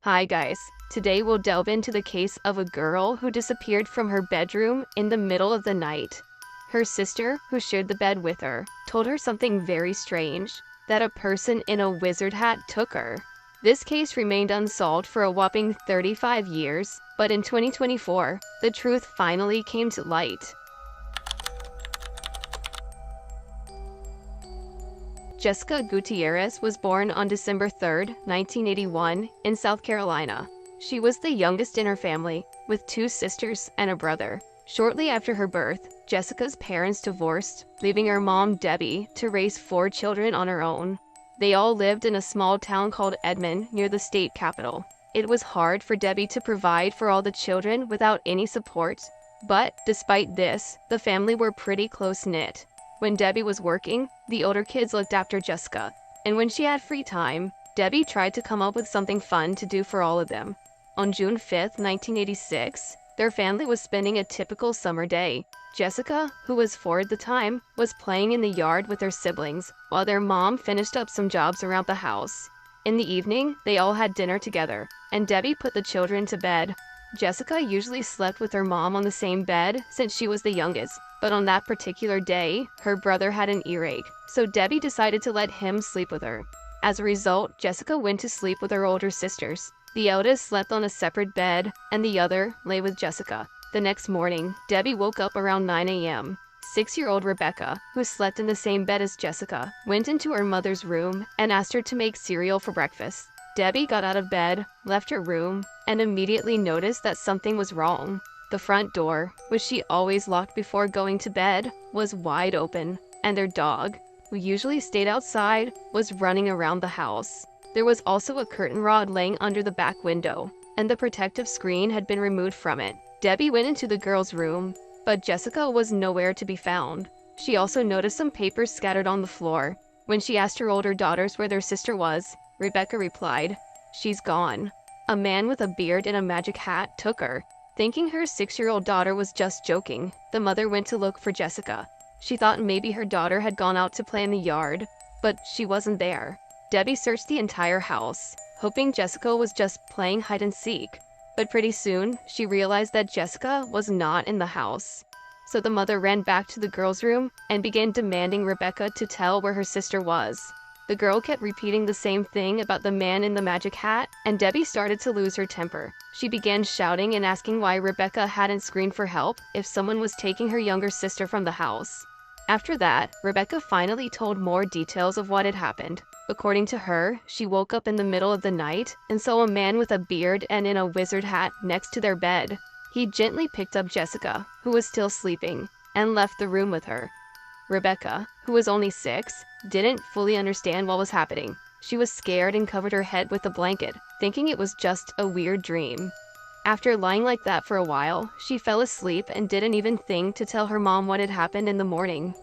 Hi guys, today we'll delve into the case of a girl who disappeared from her bedroom in the middle of the night. Her sister, who shared the bed with her, told her something very strange, that a person in a wizard hat took her. This case remained unsolved for a whopping 35 years, but in 2024, the truth finally came to light. Jessica Gutierrez was born on December 3, 1981, in South Carolina. She was the youngest in her family, with two sisters and a brother. Shortly after her birth, Jessica's parents divorced, leaving her mom, Debbie, to raise 4 children on her own. They all lived in a small town called Edmond near the state capital. It was hard for Debbie to provide for all the children without any support, but despite this, the family were pretty close-knit. When Debbie was working, the older kids looked after Jessica, and when she had free time, Debbie tried to come up with something fun to do for all of them. On June 5, 1986, their family was spending a typical summer day. Jessica, who was 4 at the time, was playing in the yard with her siblings, while their mom finished up some jobs around the house. In the evening, they all had dinner together, and Debbie put the children to bed. Jessica usually slept with her mom on the same bed since she was the youngest, but on that particular day, her brother had an earache, so Debbie decided to let him sleep with her. As a result, Jessica went to sleep with her older sisters. The eldest slept on a separate bed, and the other lay with Jessica. The next morning, Debbie woke up around 9 a.m. 6-year-old Rebecca, who slept in the same bed as Jessica, went into her mother's room and asked her to make cereal for breakfast. Debbie got out of bed, left her room, and immediately noticed that something was wrong. The front door, which she always locked before going to bed, was wide open, and their dog, who usually stayed outside, was running around the house. There was also a curtain rod laying under the back window, and the protective screen had been removed from it. Debbie went into the girls' room, but Jessica was nowhere to be found. She also noticed some papers scattered on the floor. When she asked her older daughters where their sister was, Rebecca replied, "She's gone. A man with a beard and a magic hat took her." Thinking her 6-year-old daughter was just joking, the mother went to look for Jessica. She thought maybe her daughter had gone out to play in the yard, but she wasn't there. Debbie searched the entire house, hoping Jessica was just playing hide and seek. But pretty soon, she realized that Jessica was not in the house. So the mother ran back to the girls' room and began demanding Rebecca to tell where her sister was. The girl kept repeating the same thing about the man in the magic hat, and Debbie started to lose her temper. She began shouting and asking why Rebecca hadn't screamed for help if someone was taking her younger sister from the house. After that, Rebecca finally told more details of what had happened. According to her, she woke up in the middle of the night and saw a man with a beard and in a wizard hat next to their bed. He gently picked up Jessica, who was still sleeping, and left the room with her. Rebecca, who was only 6, didn't fully understand what was happening. She was scared and covered her head with a blanket, thinking it was just a weird dream. After lying like that for a while, she fell asleep and didn't even think to tell her mom what had happened in the morning.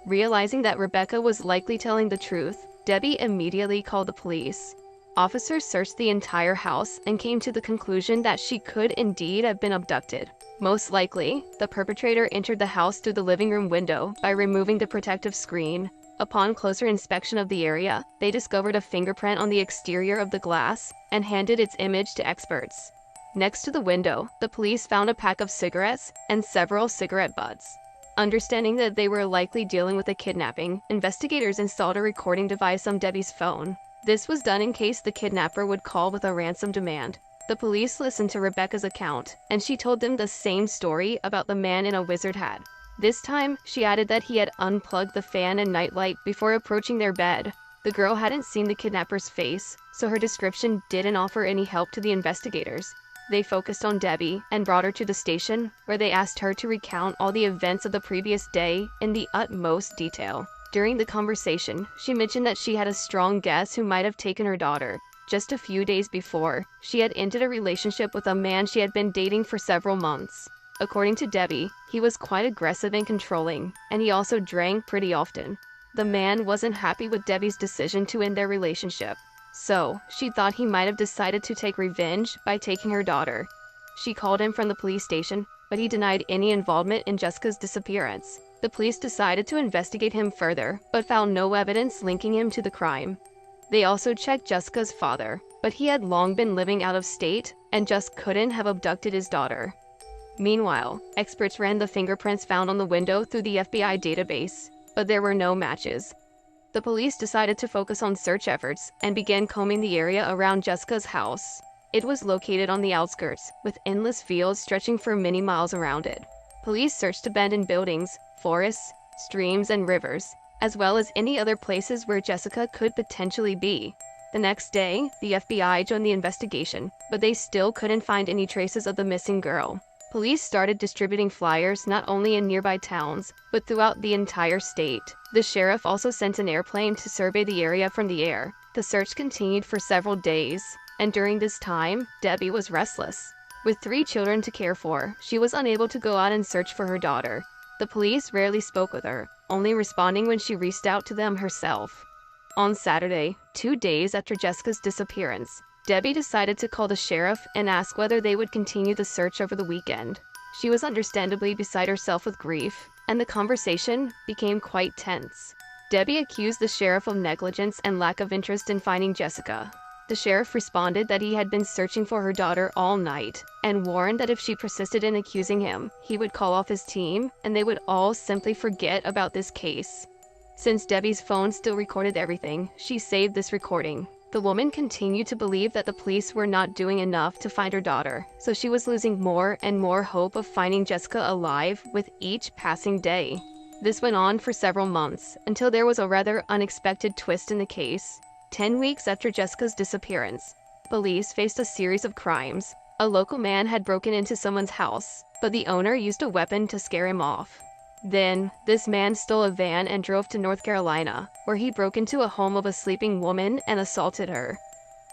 Realizing that Rebecca was likely telling the truth, Debbie immediately called the police. Officers searched the entire house and came to the conclusion that she could indeed have been abducted. Most likely, the perpetrator entered the house through the living room window by removing the protective screen. Upon closer inspection of the area, they discovered a fingerprint on the exterior of the glass and handed its image to experts. Next to the window, the police found a pack of cigarettes and several cigarette butts. Understanding that they were likely dealing with a kidnapping, investigators installed a recording device on Debbie's phone. This was done in case the kidnapper would call with a ransom demand. The police listened to Rebecca's account, and she told them the same story about the man in a wizard hat. This time, she added that he had unplugged the fan and nightlight before approaching their bed. The girl hadn't seen the kidnapper's face, so her description didn't offer any help to the investigators. They focused on Debbie and brought her to the station, where they asked her to recount all the events of the previous day in the utmost detail. During the conversation, she mentioned that she had a strong guess who might have taken her daughter. Just a few days before, she had ended a relationship with a man she had been dating for several months. According to Debbie, he was quite aggressive and controlling, and he also drank pretty often. The man wasn't happy with Debbie's decision to end their relationship, so she thought he might have decided to take revenge by taking her daughter. She called him from the police station, but he denied any involvement in Jessica's disappearance. The police decided to investigate him further, but found no evidence linking him to the crime. They also checked Jessica's father, but he had long been living out of state and just couldn't have abducted his daughter. Meanwhile, experts ran the fingerprints found on the window through the FBI database, but there were no matches. The police decided to focus on search efforts and began combing the area around Jessica's house. It was located on the outskirts, with endless fields stretching for many miles around it. Police searched abandoned buildings, forests, streams, and rivers, as well as any other places where Jessica could potentially be. The next day, the FBI joined the investigation, but they still couldn't find any traces of the missing girl. Police started distributing flyers not only in nearby towns, but throughout the entire state. The sheriff also sent an airplane to survey the area from the air. The search continued for several days, and during this time, Debbie was restless. With 3 children to care for, she was unable to go out and search for her daughter. The police rarely spoke with her, only responding when she reached out to them herself. On Saturday, 2 days after Jessica's disappearance, Debbie decided to call the sheriff and ask whether they would continue the search over the weekend. She was understandably beside herself with grief, and the conversation became quite tense. Debbie accused the sheriff of negligence and lack of interest in finding Jessica. The sheriff responded that he had been searching for her daughter all night, and warned that if she persisted in accusing him, he would call off his team, and they would all simply forget about this case. Since Debbie's phone still recorded everything, she saved this recording. The woman continued to believe that the police were not doing enough to find her daughter, so she was losing more and more hope of finding Jessica alive with each passing day. This went on for several months, until there was a rather unexpected twist in the case. 10 weeks after Jessica's disappearance, police faced a series of crimes. A local man had broken into someone's house, but the owner used a weapon to scare him off. Then, this man stole a van and drove to North Carolina, where he broke into a home of a sleeping woman and assaulted her.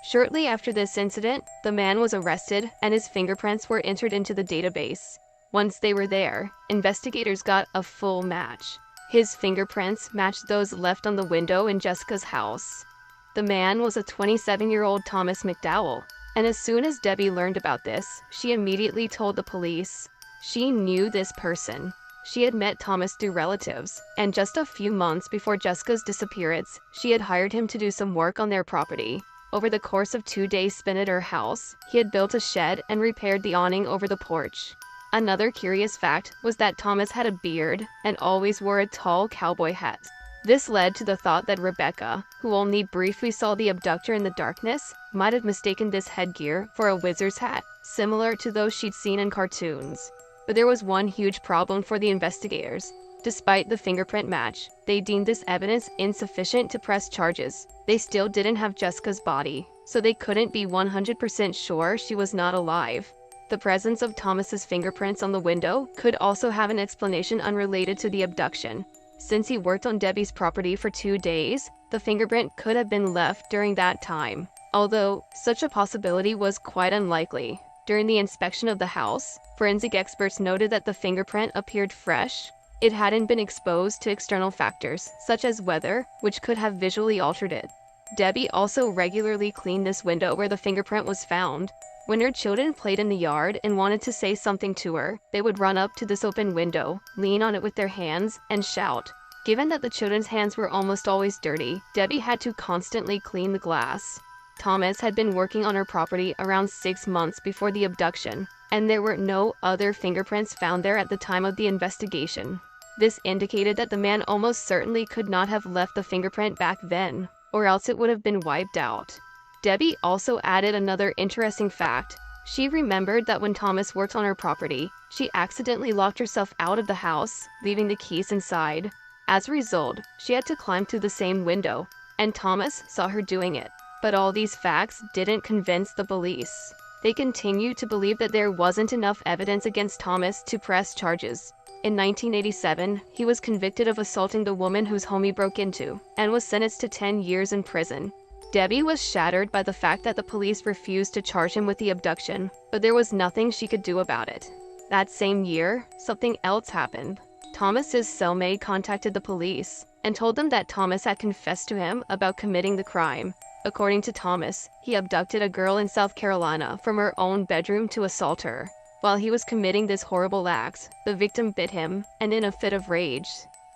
Shortly after this incident, the man was arrested and his fingerprints were entered into the database. Once they were there, investigators got a full match. His fingerprints matched those left on the window in Jessica's house. The man was a 27-year-old Thomas McDowell, and as soon as Debbie learned about this, she immediately told the police. She knew this person. She had met Thomas through relatives, and just a few months before Jessica's disappearance, she had hired him to do some work on their property. Over the course of 2 days spent at her house, he had built a shed and repaired the awning over the porch. Another curious fact was that Thomas had a beard and always wore a tall cowboy hat. This led to the thought that Rebecca, who only briefly saw the abductor in the darkness, might have mistaken this headgear for a wizard's hat, similar to those she'd seen in cartoons. But there was one huge problem for the investigators. Despite the fingerprint match, they deemed this evidence insufficient to press charges. They still didn't have Jessica's body, so they couldn't be 100% sure she was not alive. The presence of Thomas's fingerprints on the window could also have an explanation unrelated to the abduction. Since he worked on Debbie's property for 2 days, the fingerprint could have been left during that time. Although, such a possibility was quite unlikely. During the inspection of the house, forensic experts noted that the fingerprint appeared fresh. It hadn't been exposed to external factors, such as weather, which could have visually altered it. Debbie also regularly cleaned this window where the fingerprint was found. When her children played in the yard and wanted to say something to her, they would run up to this open window, lean on it with their hands, and shout. Given that the children's hands were almost always dirty, Debbie had to constantly clean the glass. Thomas had been working on her property around 6 months before the abduction, and there were no other fingerprints found there at the time of the investigation. This indicated that the man almost certainly could not have left the fingerprint back then, or else it would have been wiped out. Debbie also added another interesting fact. She remembered that when Thomas worked on her property, she accidentally locked herself out of the house, leaving the keys inside. As a result, she had to climb through the same window, and Thomas saw her doing it. But all these facts didn't convince the police. They continued to believe that there wasn't enough evidence against Thomas to press charges. In 1987, he was convicted of assaulting the woman whose home he broke into, and was sentenced to 10 years in prison. Debbie was shattered by the fact that the police refused to charge him with the abduction, but there was nothing she could do about it. That same year, something else happened. Thomas's cellmate contacted the police and told them that Thomas had confessed to him about committing the crime. According to Thomas, he abducted a girl in South Carolina from her own bedroom to assault her. While he was committing this horrible act, the victim bit him, and in a fit of rage,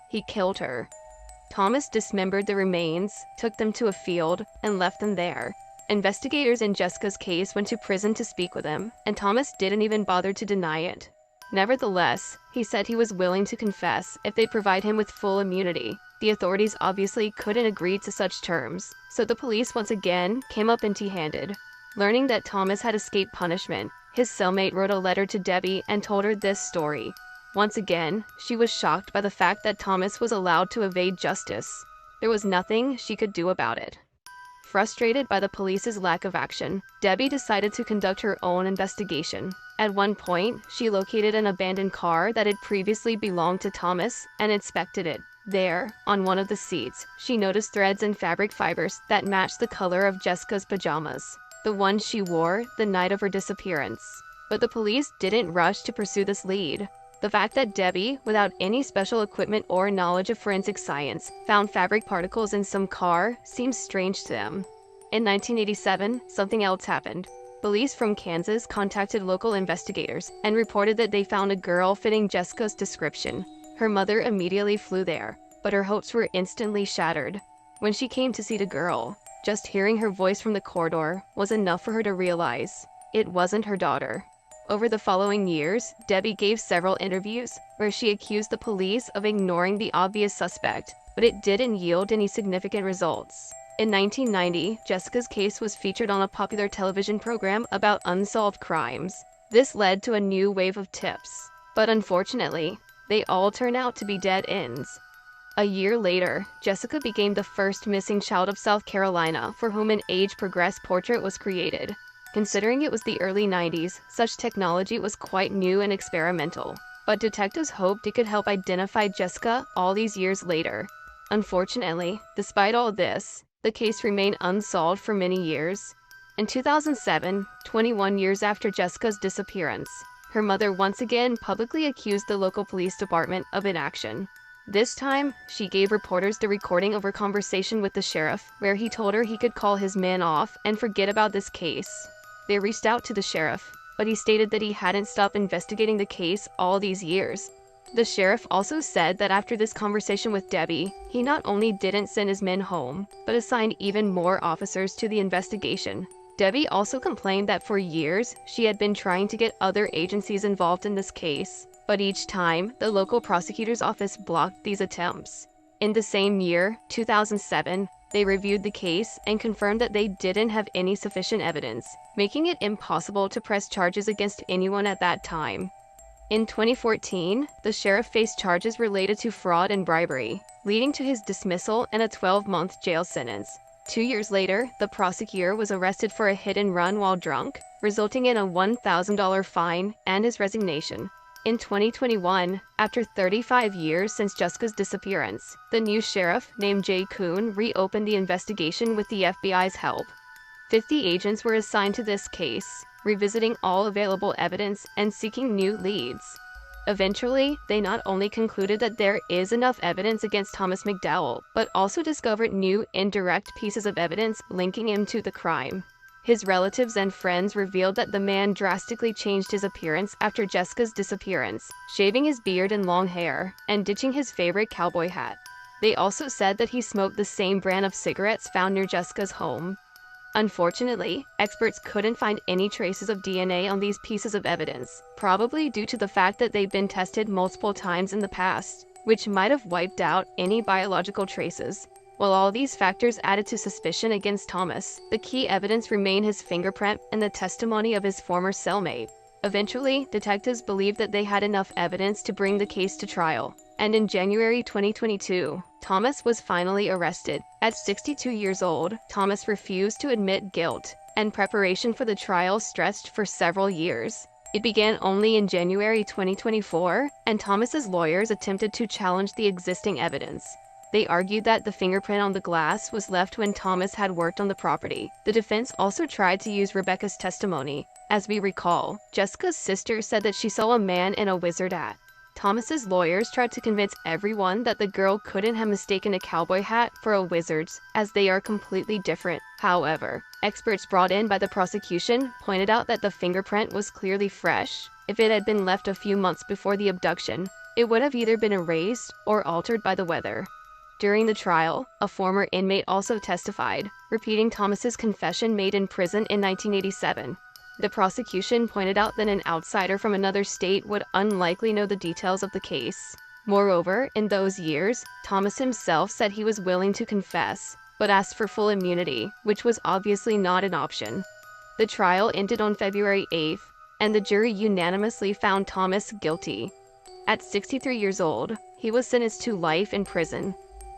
he killed her. Thomas dismembered the remains, took them to a field, and left them there. Investigators in Jessica's case went to prison to speak with him, and Thomas didn't even bother to deny it. Nevertheless, he said he was willing to confess if they'd provide him with full immunity. The authorities obviously couldn't agree to such terms, so the police once again came up empty-handed. Learning that Thomas had escaped punishment, his cellmate wrote a letter to Debbie and told her this story. Once again, she was shocked by the fact that Thomas was allowed to evade justice. There was nothing she could do about it. Frustrated by the police's lack of action, Debbie decided to conduct her own investigation. At one point, she located an abandoned car that had previously belonged to Thomas and inspected it. There, on one of the seats, she noticed threads and fabric fibers that matched the color of Jessica's pajamas, the ones she wore the night of her disappearance. But the police didn't rush to pursue this lead. The fact that Debbie, without any special equipment or knowledge of forensic science, found fabric particles in some car seems strange to them. In 1987, something else happened. Police from Kansas contacted local investigators and reported that they found a girl fitting Jessica's description. Her mother immediately flew there, but her hopes were instantly shattered. When she came to see the girl, just hearing her voice from the corridor was enough for her to realize it wasn't her daughter. Over the following years, Debbie gave several interviews where she accused the police of ignoring the obvious suspect, but it didn't yield any significant results. In 1990, Jessica's case was featured on a popular television program about unsolved crimes. This led to a new wave of tips, but unfortunately, they all turned out to be dead ends. A year later, Jessica became the first missing child of South Carolina for whom an age-progressed portrait was created. Considering it was the early 90s, such technology was quite new and experimental, but detectives hoped it could help identify Jessica all these years later. Unfortunately, despite all this, the case remained unsolved for many years. In 2007, 21 years after Jessica's disappearance, her mother once again publicly accused the local police department of inaction. This time, she gave reporters the recording of her conversation with the sheriff, where he told her he could call his men off and forget about this case. They reached out to the sheriff, but he stated that he hadn't stopped investigating the case all these years. The sheriff also said that after this conversation with Debbie, he not only didn't send his men home, but assigned even more officers to the investigation. Debbie also complained that for years, she had been trying to get other agencies involved in this case, but each time, the local prosecutor's office blocked these attempts. In the same year, 2007, they reviewed the case and confirmed that they didn't have any sufficient evidence, making it impossible to press charges against anyone at that time. In 2014, the sheriff faced charges related to fraud and bribery, leading to his dismissal and a 12-month jail sentence. 2 years later, the prosecutor was arrested for a hit-and-run while drunk, resulting in a $1,000 fine and his resignation. In 2021, after 35 years since Jessica's disappearance, the new sheriff named Jay Kuhn reopened the investigation with the FBI's help. 50 agents were assigned to this case, revisiting all available evidence and seeking new leads. Eventually, they not only concluded that there is enough evidence against Thomas McDowell, but also discovered new indirect pieces of evidence linking him to the crime. His relatives and friends revealed that the man drastically changed his appearance after Jessica's disappearance, shaving his beard and long hair, and ditching his favorite cowboy hat. They also said that he smoked the same brand of cigarettes found near Jessica's home. Unfortunately, experts couldn't find any traces of DNA on these pieces of evidence, probably due to the fact that they've been tested multiple times in the past, which might have wiped out any biological traces. While all these factors added to suspicion against Thomas, the key evidence remained his fingerprint and the testimony of his former cellmate. Eventually, detectives believed that they had enough evidence to bring the case to trial, and in January 2022, Thomas was finally arrested. At 62 years old, Thomas refused to admit guilt, and preparation for the trial stretched for several years. It began only in January 2024, and Thomas's lawyers attempted to challenge the existing evidence. They argued that the fingerprint on the glass was left when Thomas had worked on the property. The defense also tried to use Rebecca's testimony. As we recall, Jessica's sister said that she saw a man in a wizard hat. Thomas's lawyers tried to convince everyone that the girl couldn't have mistaken a cowboy hat for a wizard's, as they are completely different. However, experts brought in by the prosecution pointed out that the fingerprint was clearly fresh. If it had been left a few months before the abduction, it would have either been erased or altered by the weather. During the trial, a former inmate also testified, repeating Thomas's confession made in prison in 1987. The prosecution pointed out that an outsider from another state would unlikely know the details of the case. Moreover, in those years, Thomas himself said he was willing to confess, but asked for full immunity, which was obviously not an option. The trial ended on February 8th, and the jury unanimously found Thomas guilty. At 63 years old, he was sentenced to life in prison.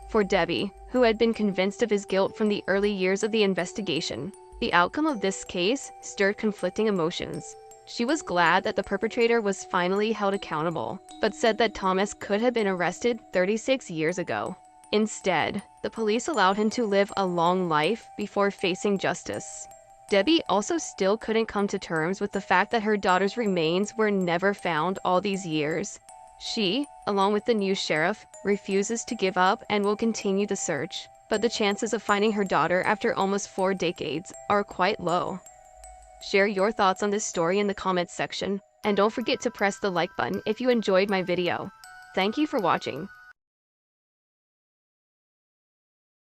For Debbie, who had been convinced of his guilt from the early years of the investigation, the outcome of this case stirred conflicting emotions. She was glad that the perpetrator was finally held accountable, but said that Thomas could have been arrested 36 years ago. Instead, the police allowed him to live a long life before facing justice. Debbie also still couldn't come to terms with the fact that her daughter's remains were never found all these years. She, along with the new sheriff, refuses to give up and will continue the search, but the chances of finding her daughter after almost 4 decades are quite low. Share your thoughts on this story in the comments section, and don't forget to press the like button if you enjoyed my video. Thank you for watching.